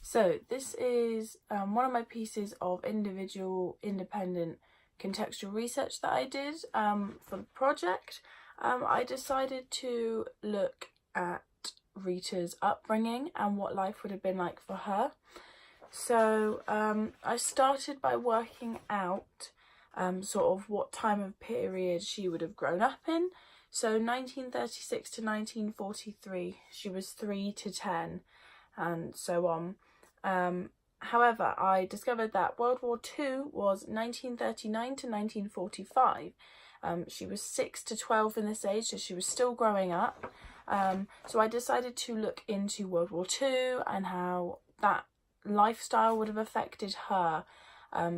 So this is one of my pieces of individual independent contextual research that I did for the project. I decided to look at Rita's upbringing and what life would have been like for her. So I started by working out sort of what time of period she would have grown up in. So 1936 to 1943, she was 3 to 10 and so on. However, I discovered that World War II was 1939 to 1945. She was 6 to 12 in this age, so she was still growing up. So I decided to look into World War II and how that lifestyle would have affected her.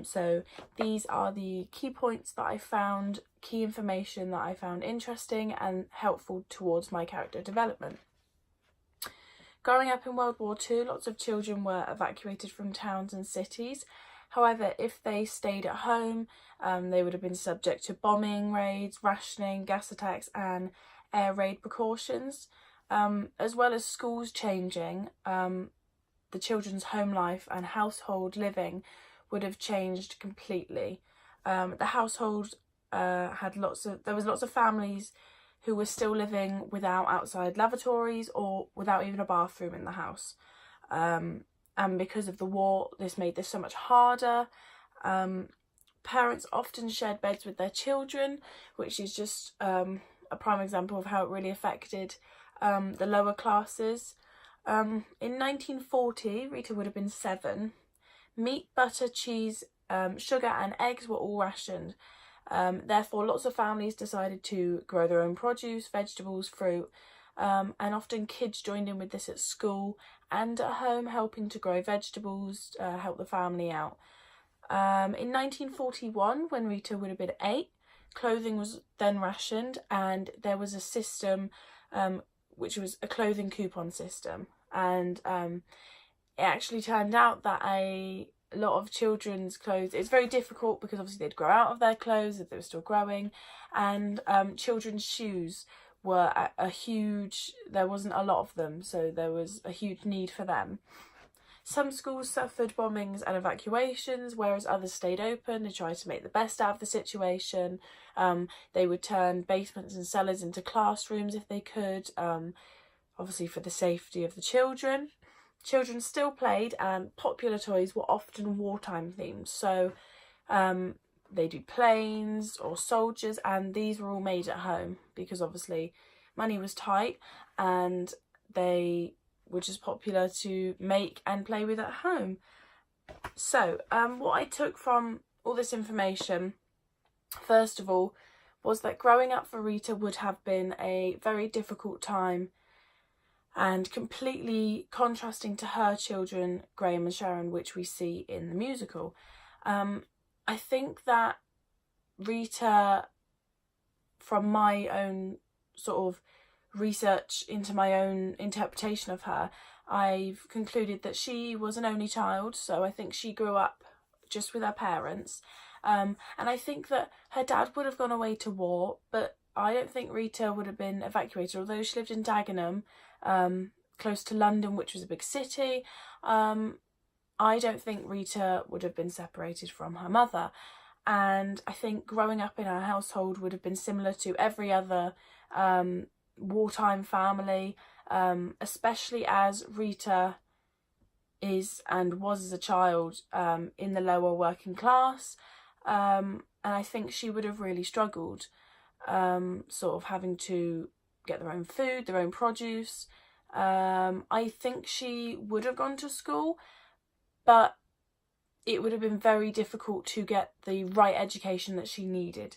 So these are the key points that I found, key information that I found interesting and helpful towards my character development. Growing up in World War II, lots of children were evacuated from towns and cities. However, if they stayed at home, they would have been subject to bombing raids, rationing, gas attacks and air raid precautions. As well as schools changing, the children's home life and household living would have changed completely. The household there was lots of families who were still living without outside lavatories or without even a bathroom in the house. And because of the war, this made this so much harder. Parents often shared beds with their children, which is just a prime example of how it really affected the lower classes. In 1940, Rita would have been 7. Meat, butter, cheese, sugar and eggs were all rationed. Therefore, lots of families decided to grow their own produce, vegetables, fruit, and often kids joined in with this at school and at home, helping to grow vegetables, help the family out. In 1941, when Rita would have been 8, clothing was then rationed, and there was a system which was a clothing coupon system. And it actually turned out that a lot of children's clothes, it's very difficult because obviously they'd grow out of their clothes if they were still growing, and children's shoes were there wasn't a lot of them, so there was a huge need for them. Some schools suffered bombings and evacuations, whereas others stayed open to try to make the best out of the situation. They would turn basements and cellars into classrooms if they could, obviously for the safety of the children. Children still played, and popular toys were often wartime themed. So they do planes or soldiers, and these were all made at home because obviously money was tight and they were just popular to make and play with at home. So what I took from all this information, first of all, was that growing up for Rita would have been a very difficult time, and completely contrasting to her children, Graham and Sharon, which we see in the musical. I think that Rita, from my own sort of research into my own interpretation of her, I've concluded that she was an only child, so I think she grew up just with her parents. And I think that her dad would have gone away to war, but I don't think Rita would have been evacuated, although she lived in Dagenham, close to London, which was a big city. I don't think Rita would have been separated from her mother, and I think growing up in her household would have been similar to every other wartime family, especially as Rita is and was as a child in the lower working class, and I think she would have really struggled, sort of having to get their own food, their own produce. I think she would have gone to school, but it would have been very difficult to get the right education that she needed.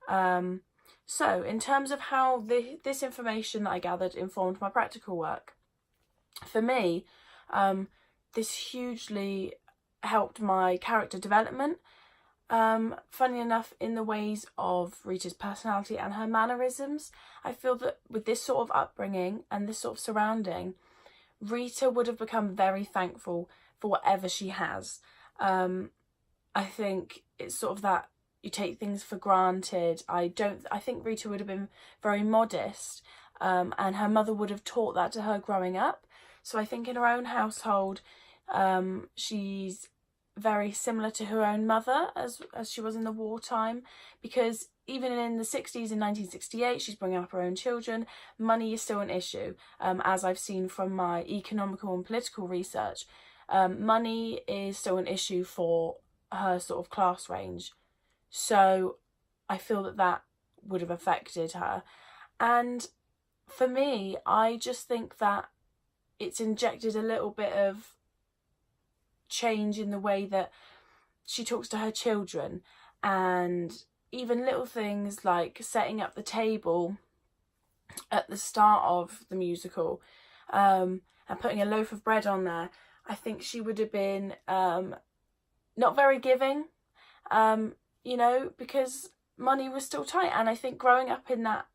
So in terms of how this information that I gathered informed my practical work, for me, this hugely helped my character development. Funny enough, in the ways of Rita's personality and her mannerisms, I feel that with this sort of upbringing and this sort of surrounding, Rita would have become very thankful for whatever she has. I think it's sort of that you take things for granted. I think Rita would have been very modest, and her mother would have taught that to her growing up. So I think in her own household, She's very similar to her own mother as she was in the wartime, because even in the 60s, in 1968, she's bringing up her own children. Money is still an issue, as I've seen from my economical and political research. Money is still an issue for her sort of class range. So I feel that that would have affected her. And for me, I just think that it's injected a little bit of change in the way that she talks to her children, and even little things like setting up the table at the start of the musical, and putting a loaf of bread on there. I think she would have been not very giving, you know, because money was still tight. And I think growing up in that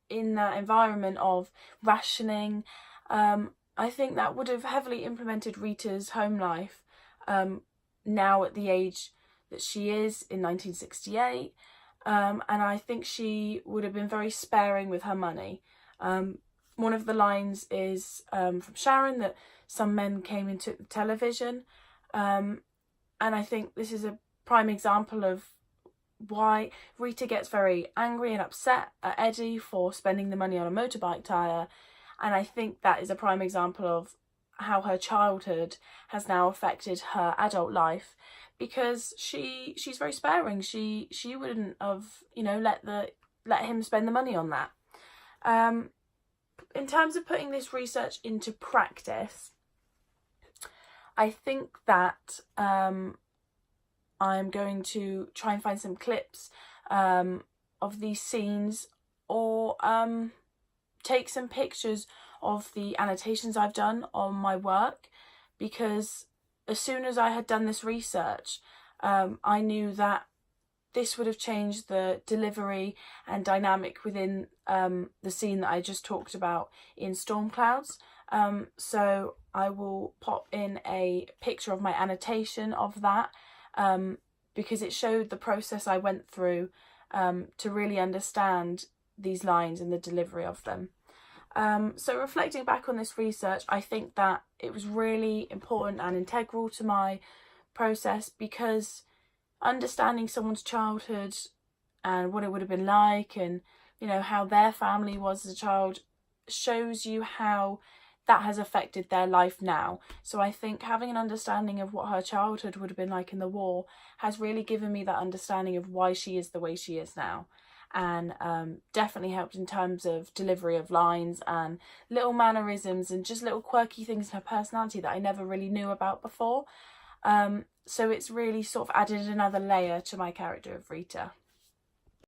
environment of rationing, I think that would have heavily implemented Rita's home life, now at the age that she is in 1968. And I think she would have been very sparing with her money. One of the lines is from Sharon, that some men came and took the television. And I think this is a prime example of why Rita gets very angry and upset at Eddie for spending the money on a motorbike tyre. And I think that is a prime example of how her childhood has now affected her adult life, because she's very sparing. She wouldn't have, you know, let him spend the money on that. In terms of putting this research into practice, I think that I'm going to try and find some clips of these scenes, or take some pictures of the annotations I've done on my work, because as soon as I had done this research, I knew that this would have changed the delivery and dynamic within the scene that I just talked about in Storm Clouds. So I will pop in a picture of my annotation of that, because it showed the process I went through to really understand these lines and the delivery of them. So reflecting back on this research, I think that it was really important and integral to my process, because understanding someone's childhood and what it would have been like, and, you know, how their family was as a child, shows you how that has affected their life now. So I think having an understanding of what her childhood would have been like in the war has really given me that understanding of why she is the way she is now. And definitely helped in terms of delivery of lines and little mannerisms and just little quirky things in her personality that I never really knew about before. So it's really sort of added another layer to my character of Rita.